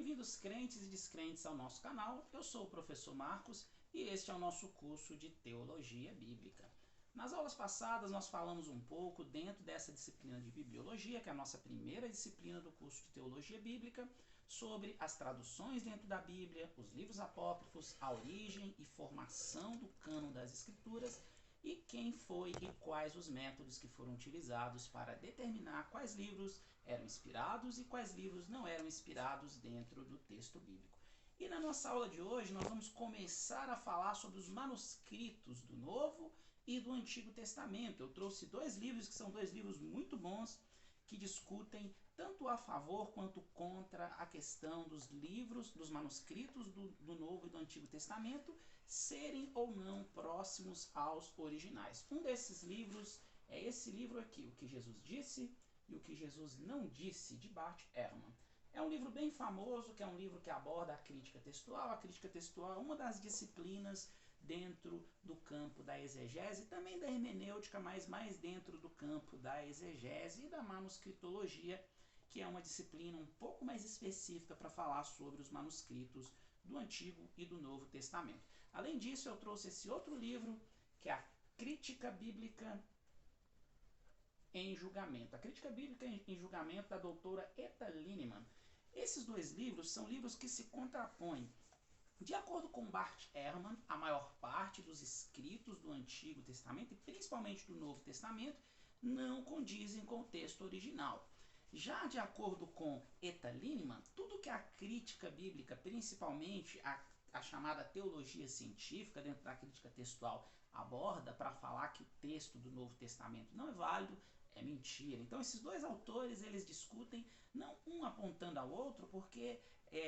Bem-vindos, crentes e descrentes, ao nosso canal. Eu sou o professor Marcos e este é o nosso curso de Teologia Bíblica. Nas aulas passadas nós falamos um pouco dentro dessa disciplina de Bibliologia, que é a nossa primeira disciplina do curso de Teologia Bíblica, sobre as traduções dentro da Bíblia, os livros apócrifos, a origem e formação do cânon das Escrituras e quem foi e quais os métodos que foram utilizados para determinar quais livros eram inspirados e quais livros não eram inspirados dentro do texto bíblico. E na nossa aula de hoje nós vamos começar a falar sobre os manuscritos do Novo e do Antigo Testamento. Eu trouxe dois livros que são dois livros muito bons que discutem tanto a favor quanto contra a questão dos livros, dos manuscritos do Novo e do Antigo Testamento serem ou não próximos aos originais. Um desses livros é esse livro aqui, O que Jesus Disse e O que Jesus Não Disse, de Bart Ehrman. É um livro bem famoso, que é um livro que aborda a crítica textual. A crítica textual é uma das disciplinas dentro do campo da exegese, também da hermenêutica, mas mais dentro do campo da exegese e da manuscritologia, que é uma disciplina um pouco mais específica para falar sobre os manuscritos do Antigo e do Novo Testamento. Além disso, eu trouxe esse outro livro, que é a Crítica Bíblica em Julgamento. A Crítica Bíblica em Julgamento, da doutora Etta Linneman. Esses dois livros são livros que se contrapõem. De acordo com Bart Ehrman, a maior parte dos escritos do Antigo Testamento, e principalmente do Novo Testamento, não condizem com o texto original. Já de acordo com Etta Linneman, tudo que a crítica bíblica, principalmente a chamada teologia científica, dentro da crítica textual, aborda para falar que o texto do Novo Testamento não é válido, é mentira. Então esses dois autores eles discutem, não um apontando ao outro, porque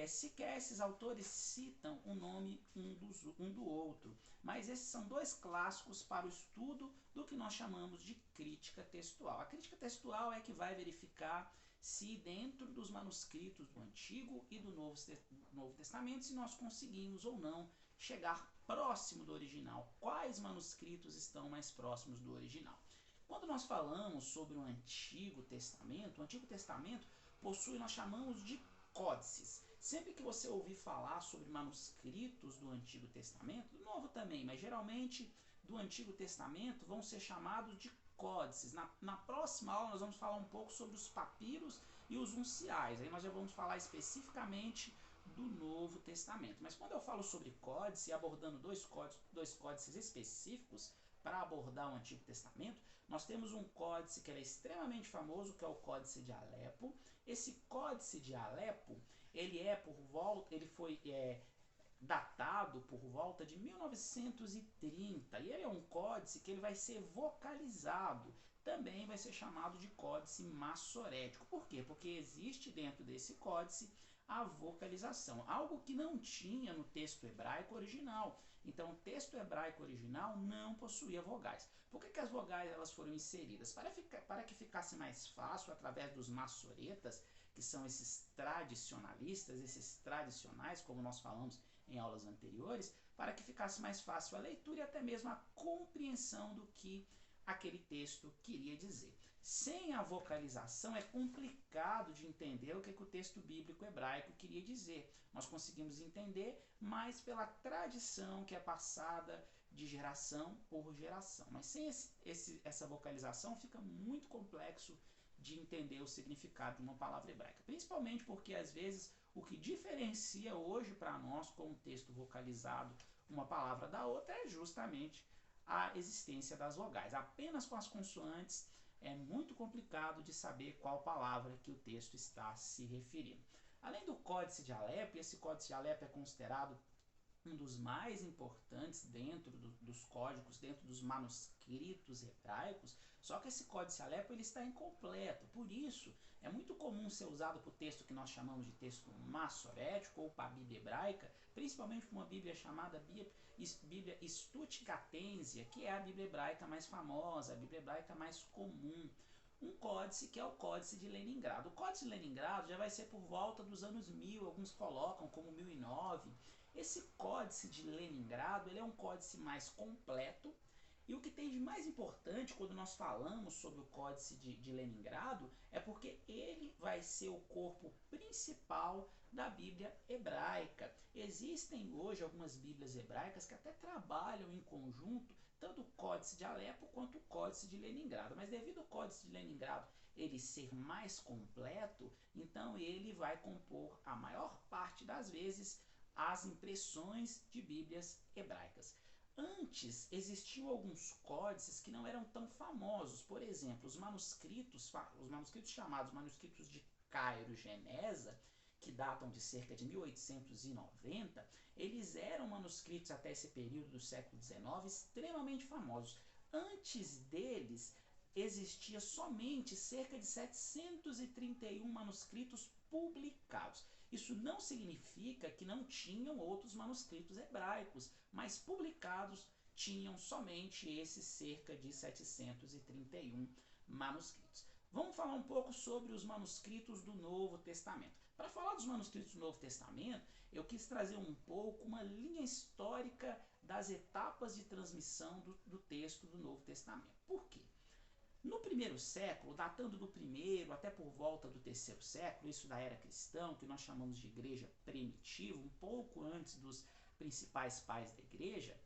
sequer esses autores citam o nome um do outro. Mas esses são dois clássicos para o estudo do que nós chamamos de crítica textual. A crítica textual é que vai verificar se dentro dos manuscritos do Antigo e do Novo Testamento, se nós conseguimos ou não chegar próximo do original. Quais manuscritos estão mais próximos do original? Quando nós falamos sobre o Antigo Testamento possui, nós chamamos de códices. Sempre que você ouvir falar sobre manuscritos do Antigo Testamento, do Novo também, mas geralmente do Antigo Testamento, vão ser chamados de códices. Na próxima aula nós vamos falar um pouco sobre os papiros e os unciais. Aí nós já vamos falar especificamente do Novo Testamento. Mas quando eu falo sobre códice, abordando dois códices específicos para abordar o Antigo Testamento, nós temos um códice que é extremamente famoso, que é o Códice de Alepo. Esse Códice de Alepo, ele foi datado por volta de 1930, e ele é um códice que ele vai ser vocalizado, também vai ser chamado de códice massorético. Por quê? Porque existe dentro desse códice a vocalização, algo que não tinha no texto hebraico original. Então o texto hebraico original não possuía vogais. Por que as vogais elas foram inseridas? Para que ficasse mais fácil, através dos massoretas, que são esses tradicionalistas, esses tradicionais, como nós falamos em aulas anteriores, para que ficasse mais fácil a leitura e até mesmo a compreensão do que aquele texto queria dizer. Sem a vocalização é complicado de entender o que o texto bíblico hebraico queria dizer. Nós conseguimos entender mais pela tradição que é passada de geração por geração. Mas sem essa vocalização fica muito complexo de entender o significado de uma palavra hebraica. Principalmente porque às vezes o que diferencia hoje para nós com um texto vocalizado uma palavra da outra é justamente a existência das vogais. Apenas com as consoantes é muito complicado de saber qual palavra que o texto está se referindo. Além do Códice de Alepo, esse Códice de Alepo é considerado um dos mais importantes dentro dos códigos, dentro dos manuscritos hebraicos, só que esse Códice Alepo ele está incompleto. Por isso, é muito comum ser usado para o texto que nós chamamos de texto massorético ou para a Bíblia hebraica, principalmente para uma Bíblia chamada Bíblia Stuttgartensia, que é a Bíblia hebraica mais famosa, a Bíblia hebraica mais comum. Um códice que é o Códice de Leningrado. O Códice de Leningrado já vai ser por volta dos anos 1000, alguns colocam como 1009. Esse Códice de Leningrado ele é um códice mais completo, E o que tem de mais importante quando nós falamos sobre o Códice de Leningrado é porque ele vai ser o corpo principal da Bíblia hebraica. Existem hoje algumas Bíblias hebraicas que até trabalham em conjunto, tanto o Códice de Alepo quanto o Códice de Leningrado. Mas devido ao Códice de Leningrado ele ser mais completo, então ele vai compor a maior parte das vezes as impressões de Bíblias hebraicas. Antes existiam alguns códices que não eram tão famosos. Por exemplo, os manuscritos chamados manuscritos de Cairo Genesa, que datam de cerca de 1890, eles eram manuscritos até esse período do século XIX extremamente famosos. Antes deles, existia somente cerca de 731 manuscritos publicados. Isso não significa que não tinham outros manuscritos hebraicos, mas publicados tinham somente esses cerca de 731 manuscritos. Vamos falar um pouco sobre os manuscritos do Novo Testamento. Para falar dos manuscritos do Novo Testamento, eu quis trazer um pouco uma linha histórica das etapas de transmissão do texto do Novo Testamento. Por quê? No primeiro século, datando do primeiro até por volta do terceiro século, isso da era cristã, que nós chamamos de igreja primitiva, um pouco antes dos principais pais da igreja,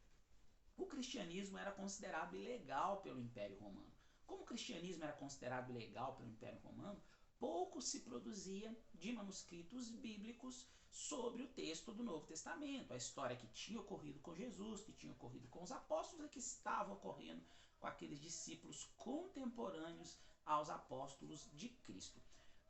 o cristianismo era considerado ilegal pelo Império Romano. Como o cristianismo era considerado ilegal pelo Império Romano, pouco se produzia de manuscritos bíblicos sobre o texto do Novo Testamento, a história que tinha ocorrido com Jesus, que tinha ocorrido com os apóstolos e que estava ocorrendo com aqueles discípulos contemporâneos aos apóstolos de Cristo.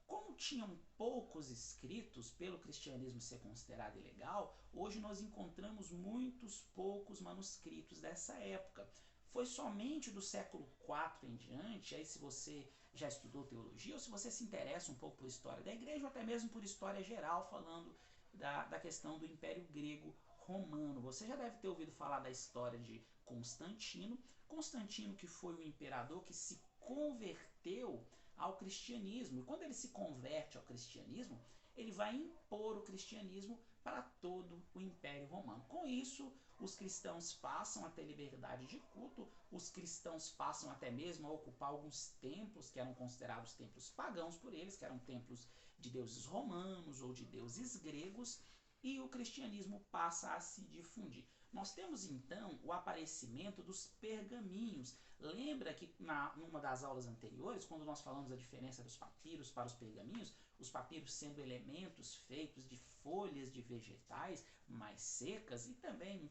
Como tinham poucos escritos, pelo cristianismo ser considerado ilegal, hoje nós encontramos muitos poucos manuscritos dessa época. Foi somente do século IV em diante, aí se você já estudou teologia, ou se você se interessa um pouco por história da igreja, ou até mesmo por história geral, falando da questão do Império Grego Romano. Você já deve ter ouvido falar da história de Constantino. Constantino, que foi o imperador que se converteu ao cristianismo. E quando ele se converte ao cristianismo, ele vai impor o cristianismo para todo o Império Romano. Com isso, os cristãos passam a ter liberdade de culto, os cristãos passam até mesmo a ocupar alguns templos que eram considerados templos pagãos por eles, que eram templos de deuses romanos ou de deuses gregos, e o cristianismo passa a se difundir. Nós temos então o aparecimento dos pergaminhos. Lembra que numa das aulas anteriores, quando nós falamos da diferença dos papiros para os papiros sendo elementos feitos de folhas de vegetais mais secas e também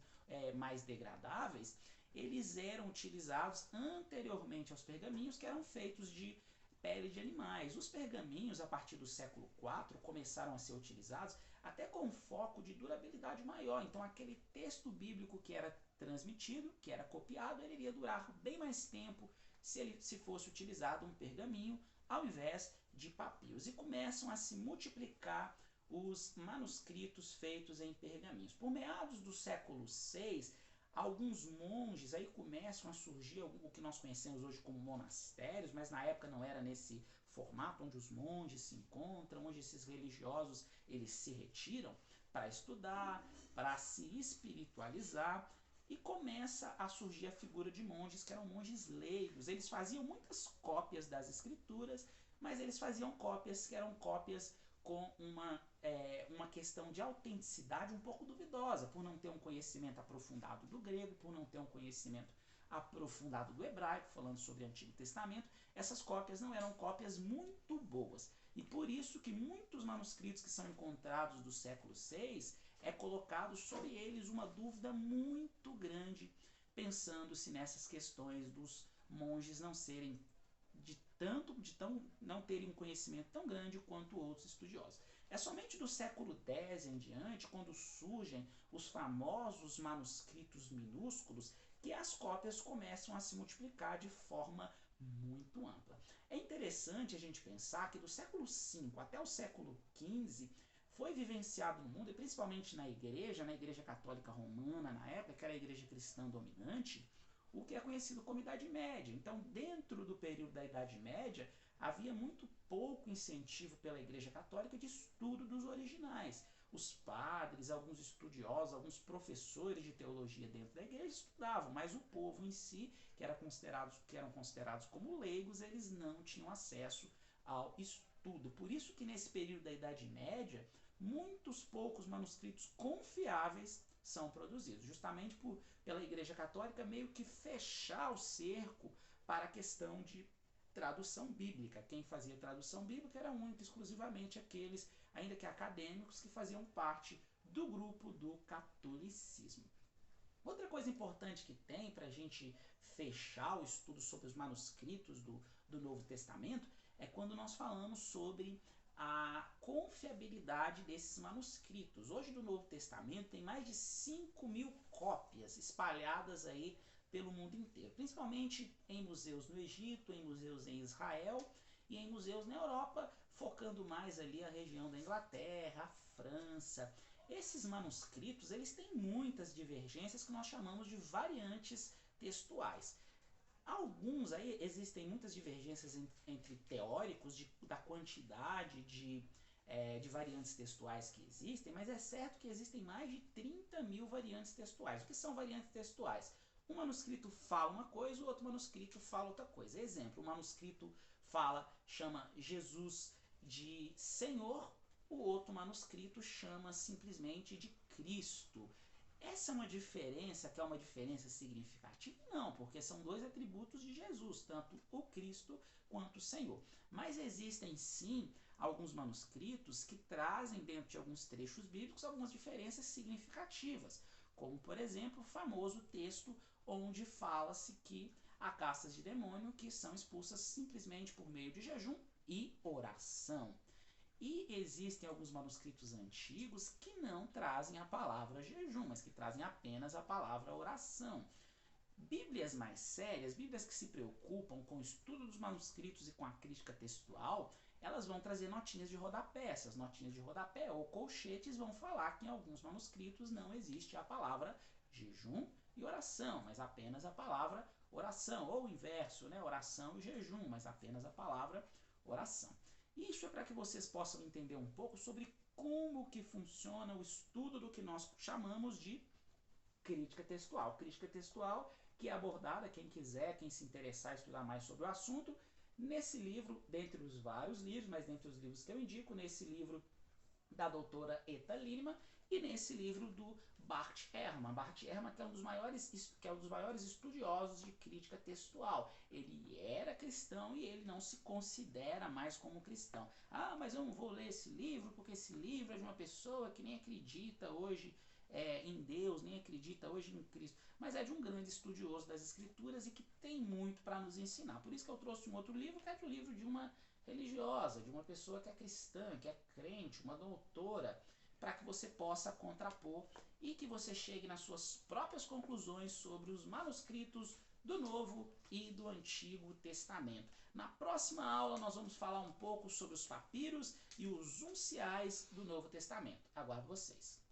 mais degradáveis, eles eram utilizados anteriormente aos pergaminhos, que eram feitos de pele de animais. Os pergaminhos, a partir do século IV, começaram a ser utilizados até com foco de durabilidade maior. Então, aquele texto bíblico que era transmitido, que era copiado, ele iria durar bem mais tempo se fosse utilizado um pergaminho ao invés de papiros. E começam a se multiplicar os manuscritos feitos em pergaminhos. Por meados do século VI, alguns monges aí começam a surgir o que nós conhecemos hoje como monastérios, mas na época não era nesse formato onde os monges se encontram, onde esses religiosos eles se retiram para estudar, para se espiritualizar, e começa a surgir a figura de monges que eram monges leigos. Eles faziam muitas cópias das escrituras, mas eles faziam cópias que eram cópias com uma questão de autenticidade um pouco duvidosa, por não ter um conhecimento aprofundado do grego, por não ter um conhecimento aprofundado do hebraico, falando sobre o Antigo Testamento. Essas cópias não eram cópias muito boas. E por isso que muitos manuscritos que são encontrados do século VI é colocado sobre eles uma dúvida muito grande, pensando-se nessas questões dos monges não serem não terem um conhecimento tão grande quanto outros estudiosos. É somente do século X em diante, quando surgem os famosos manuscritos minúsculos, que as cópias começam a se multiplicar de forma muito ampla. É interessante a gente pensar que do século V até o século XV foi vivenciado no mundo, e principalmente na Igreja Católica Romana, na época, que era a igreja cristã dominante, o que é conhecido como Idade Média. Então, dentro do período da Idade Média, havia muito pouco incentivo pela Igreja Católica de estudo dos originais. os padres, alguns estudiosos, alguns professores de teologia dentro da igreja estudavam, mas o povo em si, que eram considerados como leigos, eles não tinham acesso ao estudo. Por isso que nesse período da Idade Média, muitos poucos manuscritos confiáveis são produzidos, justamente pela Igreja Católica meio que fechar o cerco para a questão de tradução bíblica. Quem fazia tradução bíblica era único, exclusivamente aqueles, ainda que acadêmicos, que faziam parte do grupo do catolicismo. Outra coisa importante que tem para a gente fechar o estudo sobre os manuscritos do Novo Testamento é quando nós falamos sobre a confiabilidade desses manuscritos. Hoje do Novo Testamento tem mais de 5.000 cópias espalhadas aí pelo mundo inteiro, principalmente em museus no Egito, em museus em Israel e em museus na Europa, focando mais ali a região da Inglaterra, a França. Esses manuscritos, eles têm muitas divergências que nós chamamos de variantes textuais. Alguns aí, existem muitas divergências entre teóricos da quantidade de variantes textuais que existem, mas é certo que existem mais de 30.000 variantes textuais. O que são variantes textuais? Um manuscrito fala uma coisa, o outro manuscrito fala outra coisa. Exemplo, o manuscrito chama Jesus de Senhor, o outro manuscrito chama simplesmente de Cristo. Essa é uma diferença que é uma diferença significativa? Não, porque são dois atributos de Jesus, tanto o Cristo quanto o Senhor. Mas existem sim alguns manuscritos que trazem dentro de alguns trechos bíblicos algumas diferenças significativas, como por exemplo o famoso texto onde fala-se que há castas de demônio que são expulsas simplesmente por meio de jejum e oração. E existem alguns manuscritos antigos que não trazem a palavra jejum, mas que trazem apenas a palavra oração. Bíblias mais sérias, Bíblias que se preocupam com o estudo dos manuscritos e com a crítica textual, elas vão trazer notinhas de rodapé. Essas notinhas de rodapé ou colchetes vão falar que em alguns manuscritos não existe a palavra jejum e oração, mas apenas a palavra oração, ou o inverso, né? Oração e jejum, mas apenas a palavra oração. Isso é para que vocês possam entender um pouco sobre como que funciona o estudo do que nós chamamos de crítica textual. Crítica textual que é abordada, quem quiser, quem se interessar em estudar mais sobre o assunto, nesse livro, dentre os vários livros, mas dentre os livros que eu indico, nesse livro da doutora Etta Lima e nesse livro do Bart Ehrman. Bart Ehrman, que é um dos maiores estudiosos de crítica textual. Ele era cristão e ele não se considera mais como cristão. Ah, mas eu não vou ler esse livro porque esse livro é de uma pessoa que nem acredita hoje em Deus, nem acredita hoje em Cristo, mas é de um grande estudioso das Escrituras e que tem muito para nos ensinar. Por isso que eu trouxe um outro livro, que é o livro de uma religiosa, de uma pessoa que é cristã, que é crente, uma doutora, para que você possa contrapor e que você chegue nas suas próprias conclusões sobre os manuscritos do Novo e do Antigo Testamento. Na próxima aula nós vamos falar um pouco sobre os papiros e os unciais do Novo Testamento. Aguardo vocês.